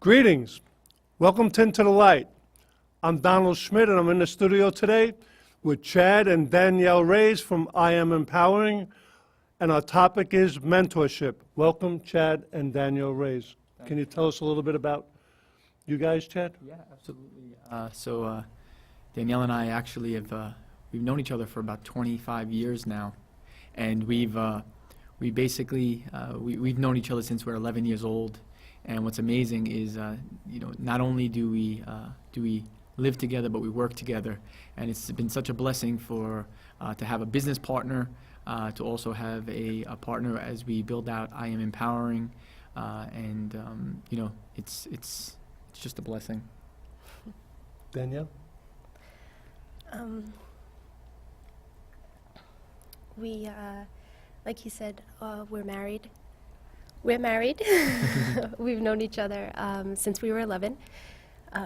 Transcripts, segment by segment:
Greetings. Welcome to Into the Light. I'm Donald Schmid, and I'm in the studio today with Chad and Danielle Reyes from I Am Empowering, and our topic is mentorship. Welcome, Chad and Danielle Reyes. Can you tell us a little bit about you guys, Chad? Yeah, absolutely. Danielle and I actually have we've known each other for about 25 years now, and we've known each other since we're 11 years old. And what's amazing is, not only do we live together, but we work together. And it's been such a blessing to have a business partner, to also have a partner as we build out I Am Empowering, it's just a blessing. Danielle? We, like he said, we're married. We're married. We've known each other since we were 11.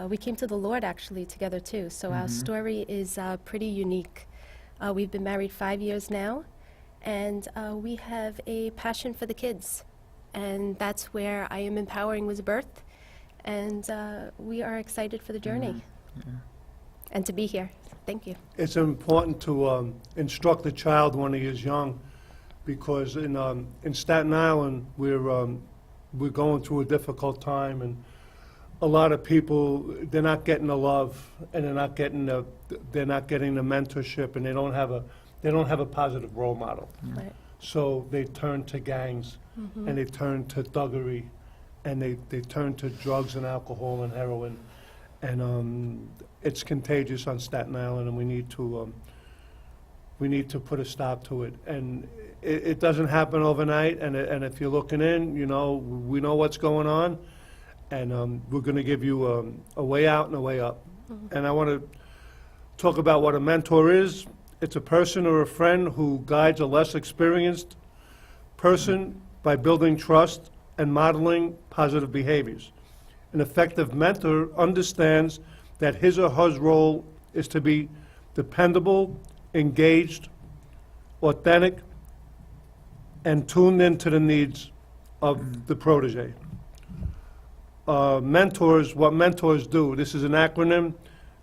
We came to the Lord actually together too, so our story is pretty unique. We've been married 5 years now, and we have a passion for the kids, and that's where I Am Empowering was birthed, and we are excited for the journey and to be here. Thank you. It's important to instruct a child when he is young, because in Staten Island we're going through a difficult time, and a lot of people, they're not getting the love, and they're not getting the mentorship, and they don't have a positive role model. Right. So they turn to gangs, and they turn to thuggery, and they turn to drugs and alcohol and heroin, and it's contagious on Staten Island, and we need to put a stop to it. And it doesn't happen overnight, and if you're looking in, we know what's going on, and we're going to give you a way out and a way up. And I want to talk about what a mentor is. It's a person or a friend who guides a less experienced person by building trust and modeling positive behaviors. An effective mentor understands that his or her role is to be dependable, engaged, authentic, and tuned into the needs of the protege. What mentors do, this is an acronym.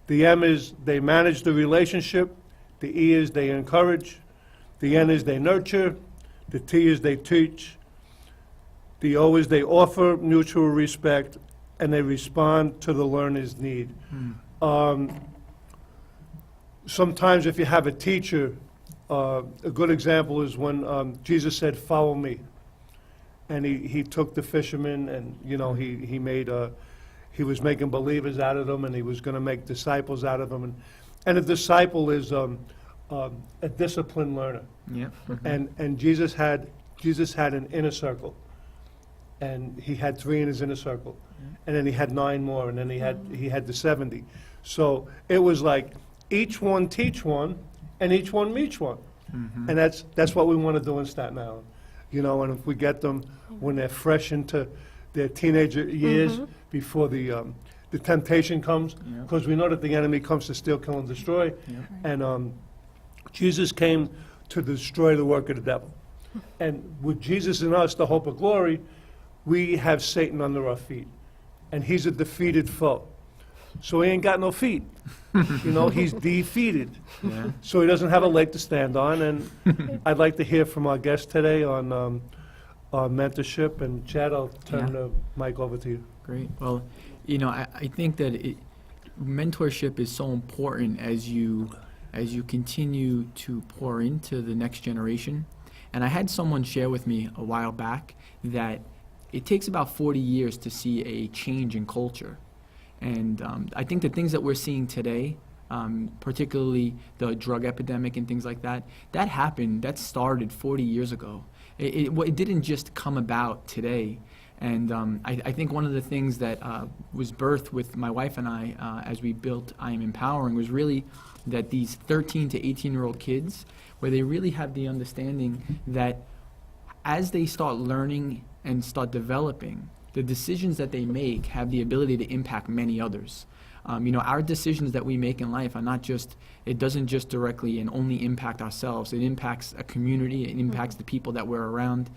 The M is they manage the relationship, the E is they encourage, the N is they nurture, the T is they teach, the O is they offer mutual respect, and they respond to the learner's need. Sometimes if you have a teacher, a good example is when Jesus said, "Follow me." And he took the fishermen, and he was making believers out of them, and he was going to make disciples out of them. And a disciple is a disciplined learner. Yeah. And Jesus had an inner circle, and he had 3 in his inner circle, and then he had 9 more, and then he had the 70. So it was like each one teach one, and each one meets one. And that's what we want to do in Staten Island. And if we get them when they're fresh into their teenager years, before the temptation comes, because we know that the enemy comes to steal, kill, and destroy. And Jesus came to destroy the work of the devil. And with Jesus in us, the hope of glory, we have Satan under our feet. And he's a defeated foe. So he ain't got no feet. He's defeated. Yeah. So he doesn't have a leg to stand on. And I'd like to hear from our guest today on mentorship. And Chad, I'll turn the mic over to you. Great. Well, I think that mentorship is so important as you continue to pour into the next generation. And I had someone share with me a while back that it takes about 40 years to see a change in culture. And I think the things that we're seeing today, particularly the drug epidemic and things like that started 40 years ago. It didn't just come about today. And I think one of the things that was birthed with my wife and I as we built I Am Empowering was really that these 13 to 18-year-old kids, where they really have the understanding that as they start learning and start developing, the decisions that they make have the ability to impact many others. Our decisions that we make in life are not just, it doesn't just directly and only impact ourselves. It impacts a community, it impacts the people that we're around.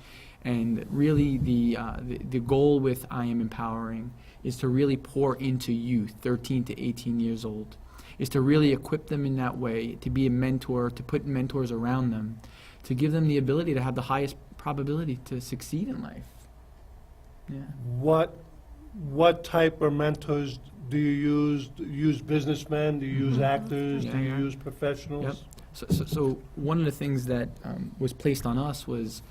And really the goal with I Am Empowering is to really pour into youth, 13 to 18 years old, is to really equip them in that way, to be a mentor, to put mentors around them, to give them the ability to have the highest probability to succeed in life. Yeah. What type of mentors do you use? Do you use businessmen? Do you use actors? Yeah, Do you yeah. use professionals? Yep. So one of the things that was placed on us was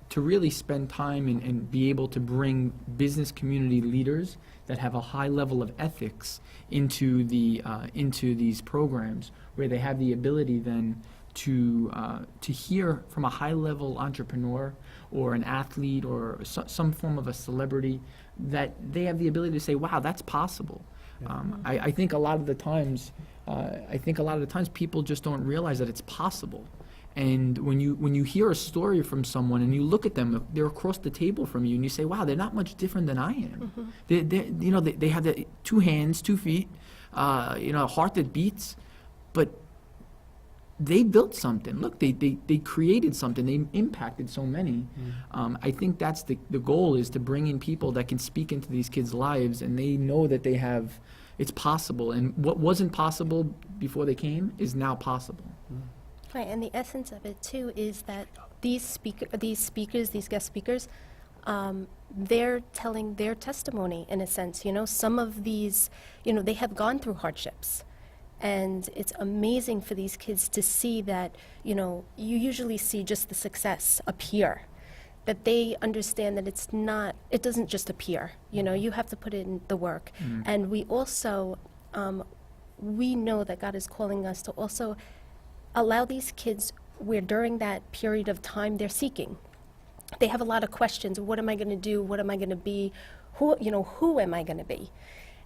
to really spend time and be able to bring business community leaders that have a high level of ethics into these programs, where they have the ability then to hear from a high level entrepreneur or an athlete or some form of a celebrity, that they have the ability to say, wow, that's possible. I think a lot of the times people just don't realize that it's possible. And when you hear a story from someone and you look at them, they're across the table from you, and you say, wow, they're not much different than I am. They have 2 hands, 2 feet, a heart that beats, but they built something. Look, they created something. They impacted so many. I think that's the goal, is to bring in people that can speak into these kids' lives, and they know that it's possible. And what wasn't possible before they came is now possible. Right, and the essence of it too is that these guest speakers, they're telling their testimony in a sense. Some of these, they have gone through hardships. And it's amazing for these kids to see that, you usually see just the success appear, that they understand that it doesn't just appear, you have to put in the work. And we also, we know that God is calling us to also allow these kids, where during that period of time they're seeking. They have a lot of questions. What am I going to do? What am I going to be? Who am I going to be?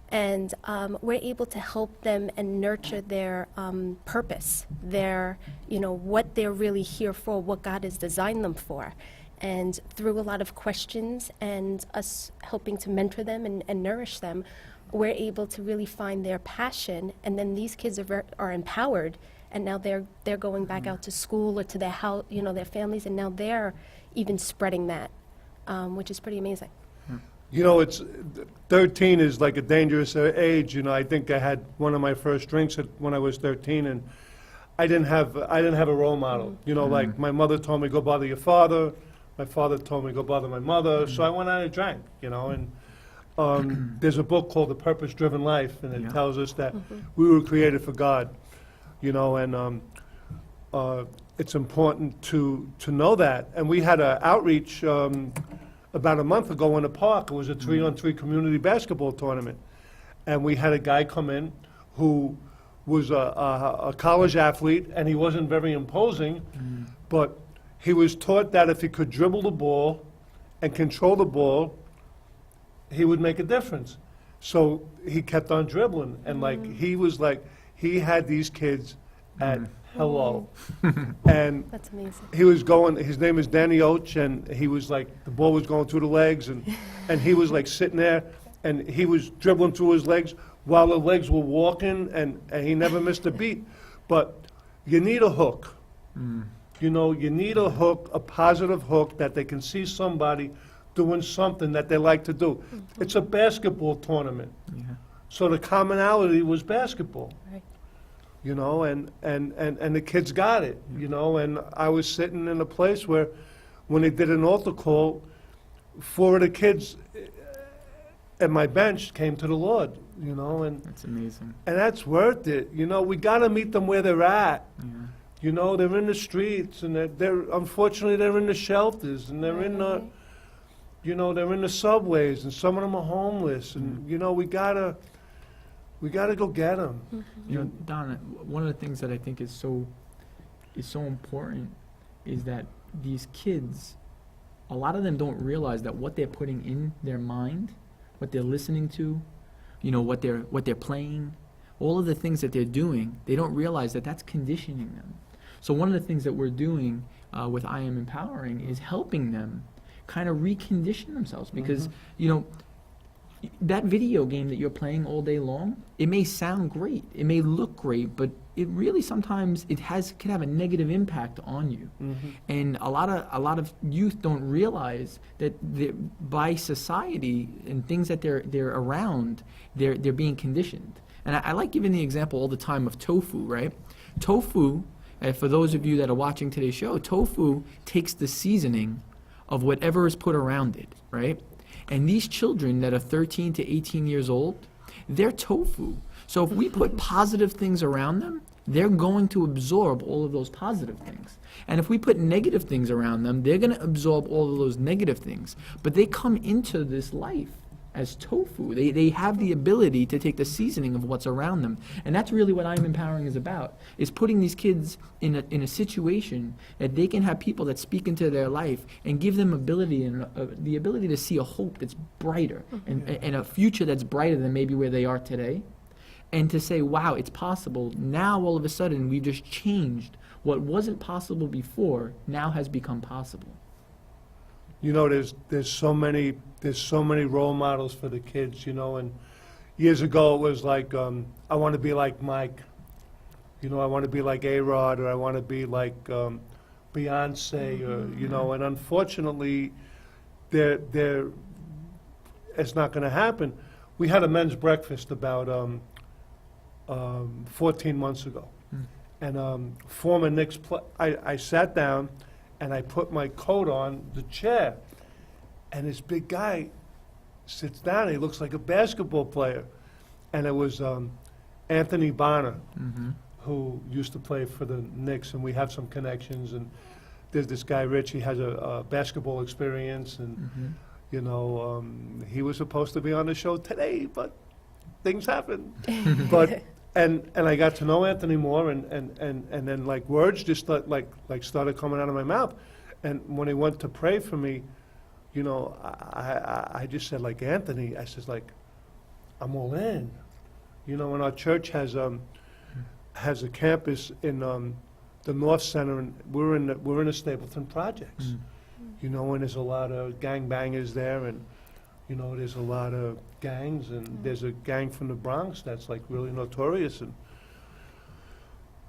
And we're able to help them and nurture their purpose, their, what they're really here for, what God has designed them for. And through a lot of questions and us helping to mentor them and nourish them, we're able to really find their passion. And then these kids are empowered, and now they're going back out to school or to their house, their families, and now they're even spreading that, which is pretty amazing. It's 13 is like a dangerous age. I think I had one of my first drinks when I was 13, and I didn't have a role model. Like my mother told me, go bother your father. My father told me, go bother my mother. So I went out and drank. And there's a book called The Purpose-Driven Life, and it tells us that we were created for God. And it's important to know that. And we had an outreach about a month ago in the park. It was a 3-on-3 community basketball tournament. And we had a guy come in who was a college athlete, and he wasn't very imposing, but he was taught that if he could dribble the ball and control the ball, he would make a difference. So he kept on dribbling, and he had these kids at hello. And That's amazing. he was going, his name is Danny Oach, and he was the ball was going through the legs, and he was sitting there, and he was dribbling through his legs while the legs were walking, and he never missed a beat. But you need a hook. You need a hook, a positive hook, that they can see somebody doing something that they like to do. It's a basketball tournament. Yeah. So the commonality was basketball. Right. And the kids got it, and I was sitting in a place where, when they did an altar call, 4 of the kids at my bench came to the Lord, and That's amazing. and that's worth it. We got to meet them where they're at. Yeah. They're in the streets, and they're unfortunately they're in the shelters, and they're in the, they're in the subways, and some of them are homeless, and we gotta go get them. Donna, one of the things that I think is so important is that these kids, a lot of them don't realize that what they're putting in their mind, what they're listening to, what they're playing, all of the things that they're doing, they don't realize that that's conditioning them. So one of the things that we're doing with I Am Empowering is helping them kind of recondition themselves, because that video game that you're playing all day long, it may sound great, it may look great, but it really sometimes can have a negative impact on you. And a lot of youth don't realize that by society and things that they're around, they're being conditioned. And I like giving the example all the time of tofu, right? Tofu, for those of you that are watching today's show, tofu takes the seasoning of whatever is put around it, right? And these children that are 13 to 18 years old, they're tofu. So if we put positive things around them, they're going to absorb all of those positive things. And if we put negative things around them, they're going to absorb all of those negative things. But they come into this life as tofu. They have the ability to take the seasoning of what's around them. And that's really what I'm Empowering is about, is putting these kids in a situation that they can have people that speak into their life and give them ability and the ability to see a hope that's brighter and a future that's brighter than maybe where they are today. And to say, wow, it's possible. Now all of a sudden we've just changed what wasn't possible before now has become possible. You know, there's so many role models for the kids, you know, and years ago it was like, I want to be like Mike, you know, I want to be like A-Rod, or I want to be like Beyonce, or, you know, and unfortunately, it's not going to happen. We had a men's breakfast about 14 months ago, and former Knicks I sat down and I put my coat on the chair, and this big guy sits down. He looks like a basketball player, and it was Anthony Bonner, who used to play for the Knicks, and we have some connections. And there's this guy Rich. He has a basketball experience, and you know, he was supposed to be on the show today, but things happen. But and I got to know Anthony more, and then like words just started coming out of my mouth. And when he went to pray for me, you know, I just said, like, Anthony, I says, like, I'm all in. You know, and our church has a campus in the North Center, and we're in the Stapleton Projects. You know, and there's a lot of gangbangers there, and you know, there's a lot of gangs, and there's a gang from the Bronx that's like really notorious. And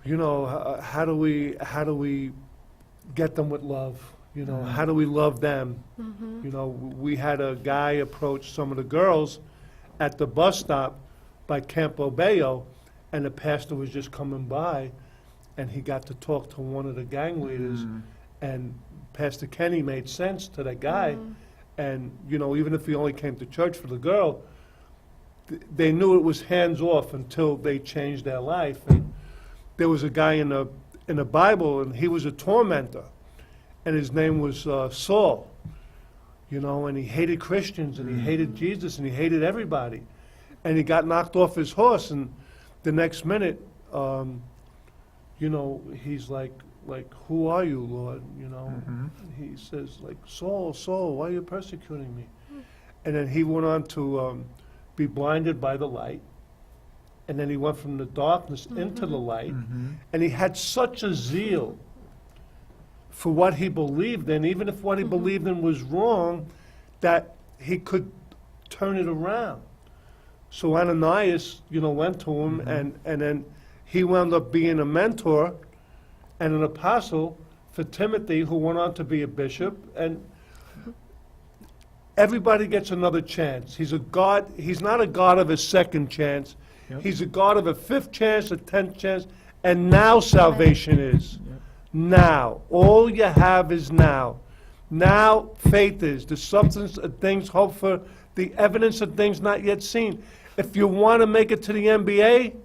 you know, how do we get them with love? You know, how do we love them? You know, we had a guy approach some of the girls at the bus stop by Campo Bayo, and the pastor was just coming by, and he got to talk to one of the gang leaders, and Pastor Kenny made sense to that guy. And, you know, even if he only came to church for the girl, they knew it was hands off until they changed their life. And there was a guy in the Bible, and he was a tormentor, and his name was Saul, you know, and he hated Christians, and he hated Jesus, and he hated everybody. And he got knocked off his horse, and the next minute, you know, he's like, who are you, Lord? You know, he says, like, Saul, why are you persecuting me? And then he went on to be blinded by the light, and then he went from the darkness into the light, and he had such a zeal for what he believed in, even if what he believed in was wrong, that he could turn it around. So Ananias, you know, went to him, and then he wound up being a mentor and an apostle for Timothy, who went on to be a bishop. And everybody gets another chance. He's not a God of a second chance. He's a God of a fifth chance, a 10th chance, and now salvation is. Now. All you have is now. Now faith is the substance of things hoped for, the evidence of things not yet seen. If you want to make it to the NBA,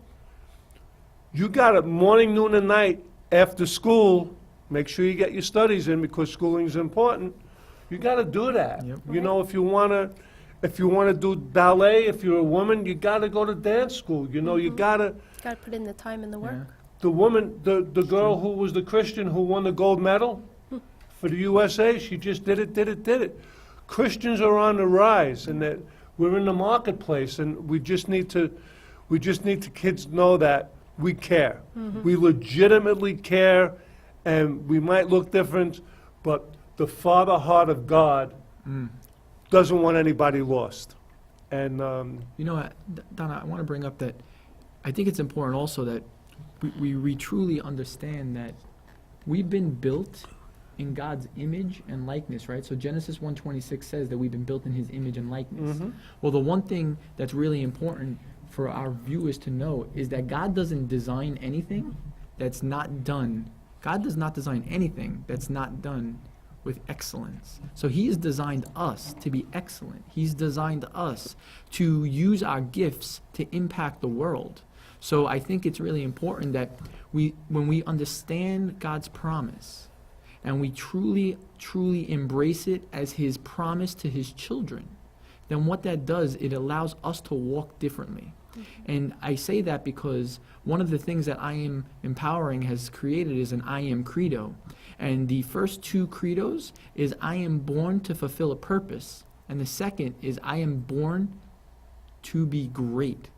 you got it morning, noon, and night. After school, make sure you get your studies in, because schooling is important. You got to do that. You know, if you want to do ballet, if you're a woman, you got to go to dance school. You know, you got to put in the time and the work. The woman, the girl who was the Christian who won the gold medal for the USA, she just did it. Christians are on the rise, and that we're in the marketplace, and we just need to kids know that we care. We legitimately care, and we might look different, but the Father heart of God doesn't want anybody lost. And You know, Donna, I want to bring up that I think it's important also that we truly understand that we've been built in God's image and likeness, right? So Genesis 1:26 says that we've been built in his image and likeness. Well, the one thing that's really important for our viewers to know is that God doesn't design anything that's not done. God does not design anything that's not done with excellence. So he has designed us to be excellent. He's designed us to use our gifts to impact the world. So I think it's really important that when we understand God's promise and we truly, truly embrace it as his promise to his children, then what that does, it allows us to walk differently. And I say that because one of the things that I Am Empowering has created is an I Am Credo. And the first two credos is I am born to fulfill a purpose. And the second is I am born to be great.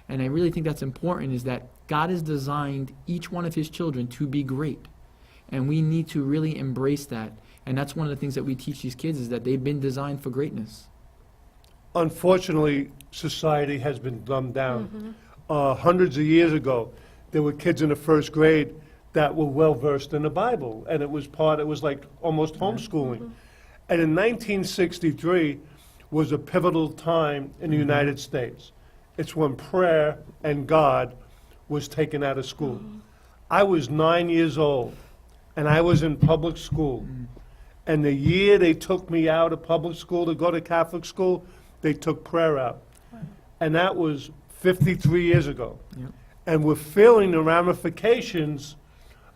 And I really think that's important, is that God has designed each one of his children to be great. And we need to really embrace that. And that's one of the things that we teach these kids, is that they've been designed for greatness. unfortunately, society has been dumbed down. Hundreds of years ago, there were kids in the first grade that were well-versed in the Bible, and it was like almost homeschooling. And in 1963 was a pivotal time in the United States. It's when prayer and God was taken out of school. I was 9 years old, and I was in public school. And the year they took me out of public school to go to Catholic school, they took prayer out. And that was 53 years ago. Yep. And we're feeling the ramifications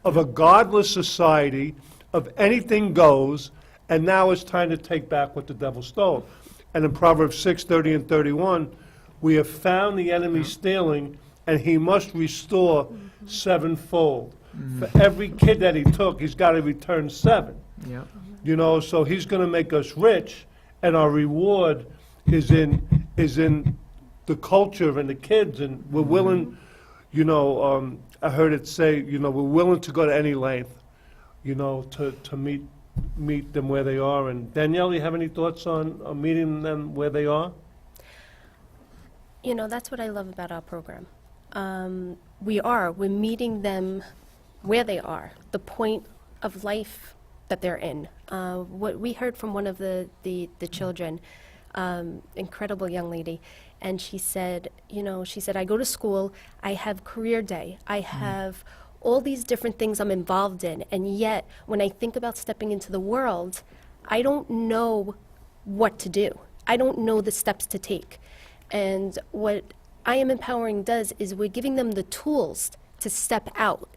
of a godless society, of anything goes, and now it's time to take back what the devil stole. And in Proverbs 6:30 and 31, we have found the enemy stealing, and he must restore sevenfold. For every kid that he took, he's got to return 7. Yep. You know, so he's going to make us rich, and our reward is in the culture and the kids, and we're willing, you know, I heard it say, you know, we're willing to go to any length, you know, to meet them where they are. And Danielle, you have any thoughts on meeting them where they are? You know, that's what I love about our program. We're meeting them where they are, the point of life that they're in. What we heard from one of the children, incredible young lady, and she said, I go to school, I have career day, I have all these different things I'm involved in, and yet when I think about stepping into the world, I don't know what to do. I don't know the steps to take. And what I Am Empowering does is we're giving them the tools to step out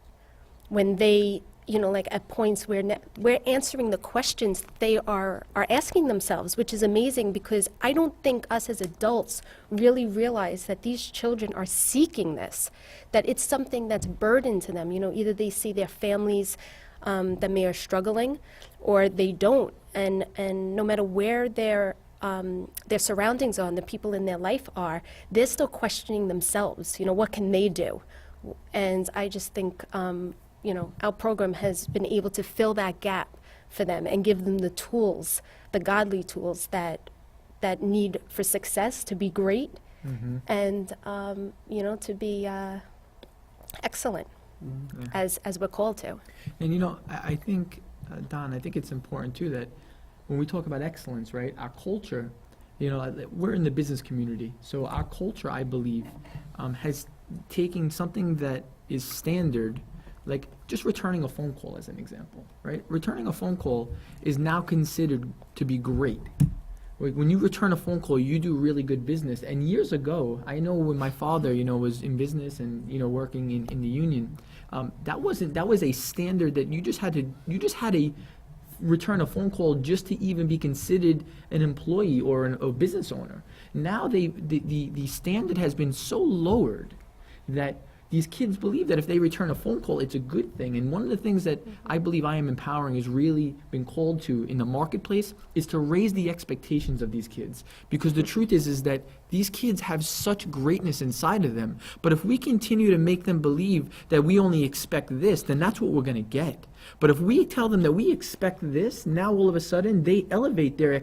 when they, like at points where we're answering the questions they are asking themselves, which is amazing, because I don't think us as adults really realize that these children are seeking this, that it's something that's burdened to them. Either they see their families that may are struggling, or they don't, and no matter where their surroundings are and the people in their life are, they're still questioning themselves. What can they do? And I just think our program has been able to fill that gap for them and give them the tools, the godly tools that need for success, to be great, and to be excellent, as we're called to. And I think, Don, I think it's important too that when we talk about excellence, right, our culture, we're in the business community, so our culture, I believe, has taken something that is standard, like just returning a phone call as an example, right? Returning a phone call is now considered to be great. When you return a phone call, you do really good business. And years ago, I know when my father, was in business and, working in the union, that was a standard that you just had to return a phone call just to even be considered an employee or a business owner. Now the standard has been so lowered that these kids believe that if they return a phone call, it's a good thing. And one of the things that I believe I Am Empowering has really been called to in the marketplace is to raise the expectations of these kids. Because the truth is that these kids have such greatness inside of them. But if we continue to make them believe that we only expect this, then that's what we're going to get. But if we tell them that we expect this, now all of a sudden they elevate their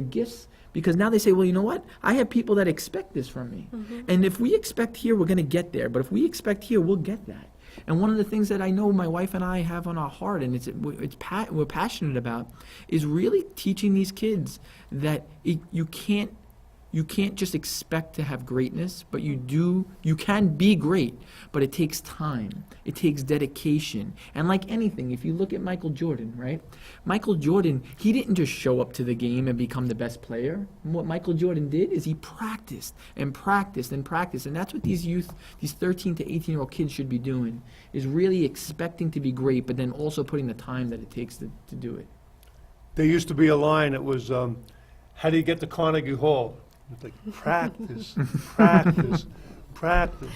gifts Because now they say, well, you know what? I have people that expect this from me. And if we expect here, we're going to get there. But if we expect here, we'll get that. And one of the things that I know my wife and I have on our heart, and we're passionate about, is really teaching these kids that you can't just expect to have greatness, but you can be great, but it takes time. It takes dedication. And like anything, if you look at Michael Jordan, right? Michael Jordan, he didn't just show up to the game and become the best player. What Michael Jordan did is he practiced and practiced and practiced. And that's what these 13 to 18-year-old kids should be doing, is really expecting to be great, but then also putting the time that it takes to do it. There used to be a line that was, how do you get to Carnegie Hall? It's like, practice, practice, practice.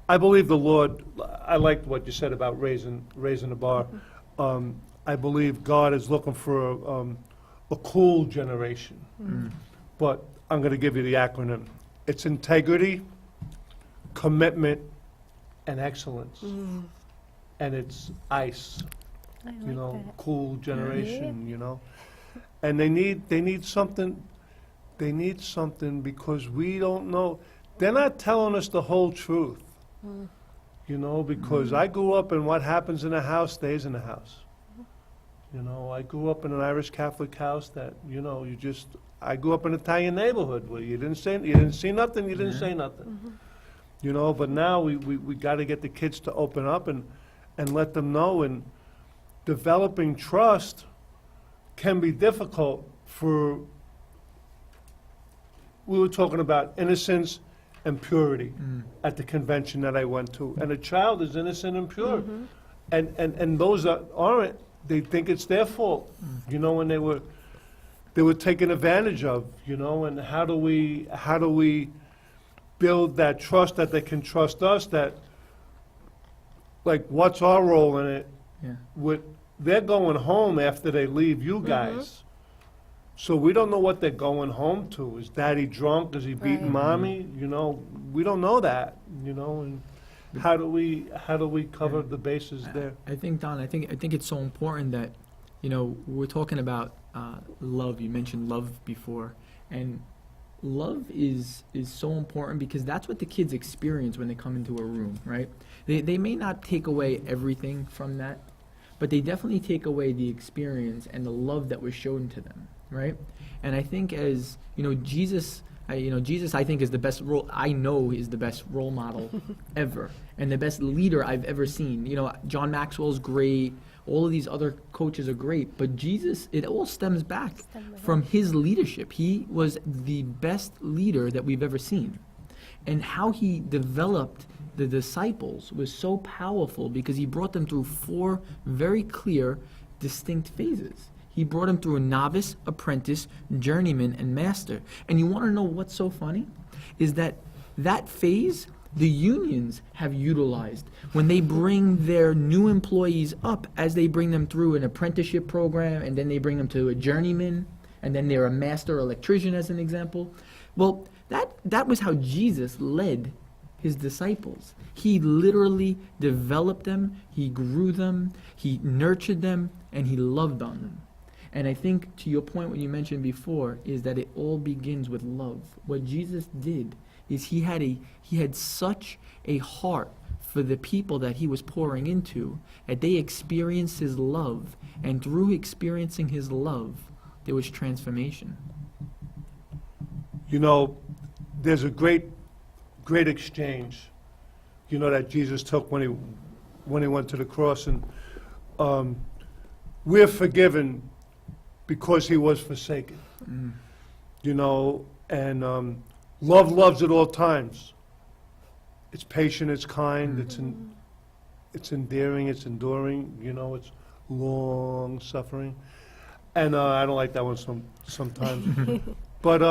I believe the Lord, I liked what you said about raising the bar. I believe God is looking for a cool generation. But I'm going to give you the acronym. It's integrity, commitment, and excellence. And it's ICE, I like that. cool generation, And they need something. They need something because we don't know. They're not telling us the whole truth, because I grew up and what happens in a house stays in the house. I grew up in an Irish Catholic house that, I grew up in an Italian neighborhood where you didn't see nothing, you didn't say nothing. But now we got to get the kids to open up and let them know, and developing trust can be difficult for. We were talking about innocence and purity at the convention that I went to. And a child is innocent and pure. And those that aren't, they think it's their fault, when they were taken advantage of, and how do we build that trust that they can trust us, that, like, what's our role in it? Yeah. They're going home after they leave you guys. So we don't know what they're going home to. Is daddy drunk? Is he beating Right. mommy? We don't know that, and how do we cover the bases there? I think, Don, I think it's so important that, we're talking about love. You mentioned love before, and love is so important because that's what the kids experience when they come into a room, right? They may not take away everything from that, but they definitely take away the experience and the love that was shown to them, right? And I think as, Jesus, Jesus, I think, is the best role, I know is the best role model ever, and the best leader I've ever seen. John Maxwell's great, all of these other coaches are great, but Jesus, it all stems back from his leadership. He was the best leader that we've ever seen. And how he developed the disciples was so powerful because he brought them through 4 very clear, distinct phases. He brought them through a novice, apprentice, journeyman, and master. And you want to know what's so funny? Is that phase, the unions have utilized. When they bring their new employees up, as they bring them through an apprenticeship program, and then they bring them to a journeyman, and then they're a master electrician, as an example. Well, that was how Jesus led his disciples. He literally developed them, he grew them, he nurtured them, and he loved on them. And I think, to your point, what you mentioned before, is that it all begins with love. What Jesus did is he had such a heart for the people that he was pouring into, that they experienced his love, and through experiencing his love, there was transformation. There's a great exchange, that Jesus took when he went to the cross, and we're forgiven because he was forsaken. And love loves at all times. It's patient, it's kind, it's endearing, it's enduring, it's long suffering. And I don't like that one sometimes. But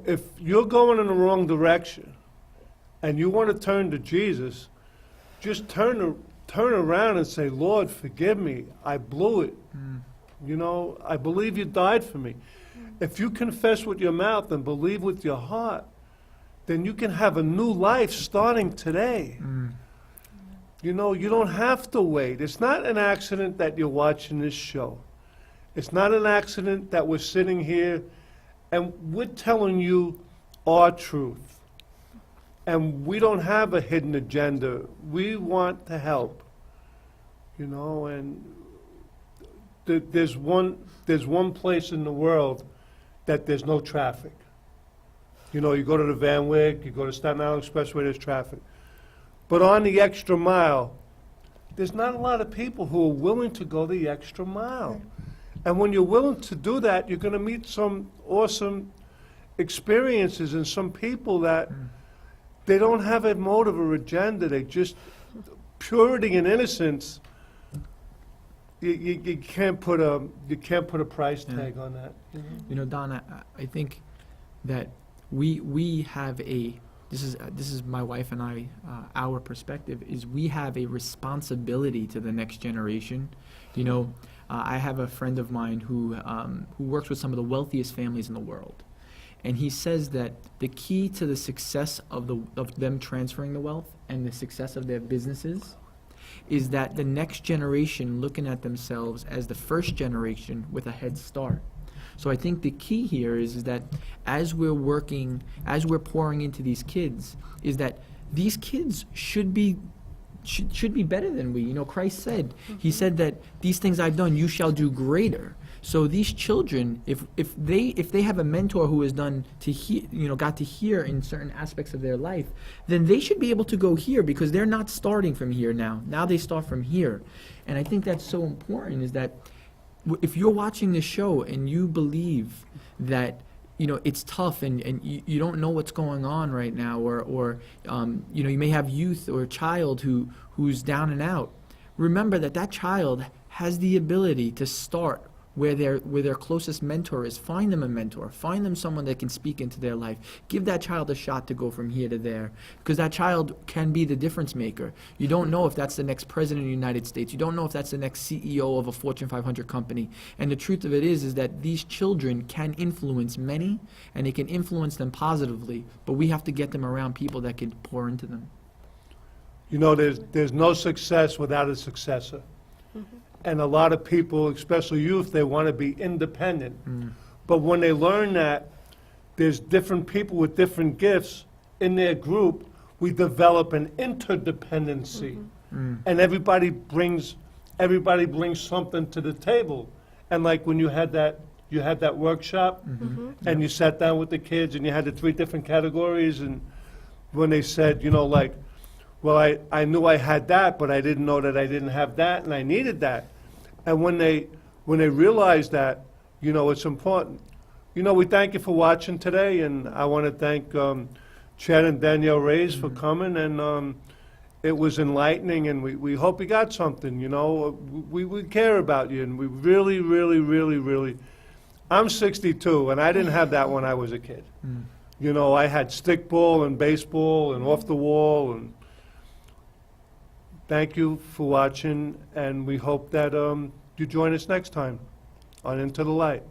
if you're going in the wrong direction and you want to turn to Jesus, just turn around and say, Lord, forgive me. I blew it. I believe you died for me. If you confess with your mouth and believe with your heart, then you can have a new life starting today. You don't have to wait. It's not an accident that you're watching this show. It's not an accident that we're sitting here and we're telling you our truth. And we don't have a hidden agenda. We want to help, you know, and there's one place in the world that there's no traffic. You know, you go to the Van Wyck, you go to Staten Island Expressway, there's traffic. But on the extra mile, there's not a lot of people who are willing to go the extra mile. And when you're willing to do that, you're going to meet some awesome experiences and some people that they don't have a motive or agenda. They just, purity and innocence, you can't put a price tag on that. You know, Don, I think that we have this is my wife and I, our perspective is we have a responsibility to the next generation. You know, I have a friend of mine who works with some of the wealthiest families in the world. And he says that the key to the success of them transferring the wealth and the success of their businesses is that the next generation looking at themselves as the first generation with a head start. So I think the key here is that as we're pouring into these kids, is that these kids should be better than we. You know, Christ said, he said that these things I've done, you shall do greater. So these children, if they have a mentor who has got to hear in certain aspects of their life, then they should be able to go here because they're not starting from here now. Now they start from here. And I think that's so important is that if you're watching this show and you believe that, you know, it's tough and you don't know what's going on right now, or you know, you may have youth or a child who's down and out, remember that child has the ability to start where their closest mentor is. Find them a mentor. Find them someone that can speak into their life. Give that child a shot to go from here to there, because that child can be the difference maker. You don't know if that's the next president of the United States. You don't know if that's the next CEO of a Fortune 500 company. And the truth of it is that these children can influence many, and they can influence them positively, but we have to get them around people that can pour into them. You know, there's no success without a successor. And a lot of people, especially youth, they want to be independent. But when they learn that there's different people with different gifts in their group, we develop an interdependency. And everybody brings something to the table. And like when you had that workshop, and you sat down with the kids and you had the 3 different categories, and when they said, you know, like, well, I knew I had that, but I didn't know that I didn't have that, and I needed that. And when they realized that, you know, it's important. You know, we thank you for watching today, and I want to thank Chad and Danielle Reyes for coming, and it was enlightening, and we hope you got something, you know. We care about you, and we really, really, really, really. I'm 62, and I didn't have that when I was a kid. You know, I had stickball and baseball and off the wall, and thank you for watching, and we hope that you join us next time on Into the Light.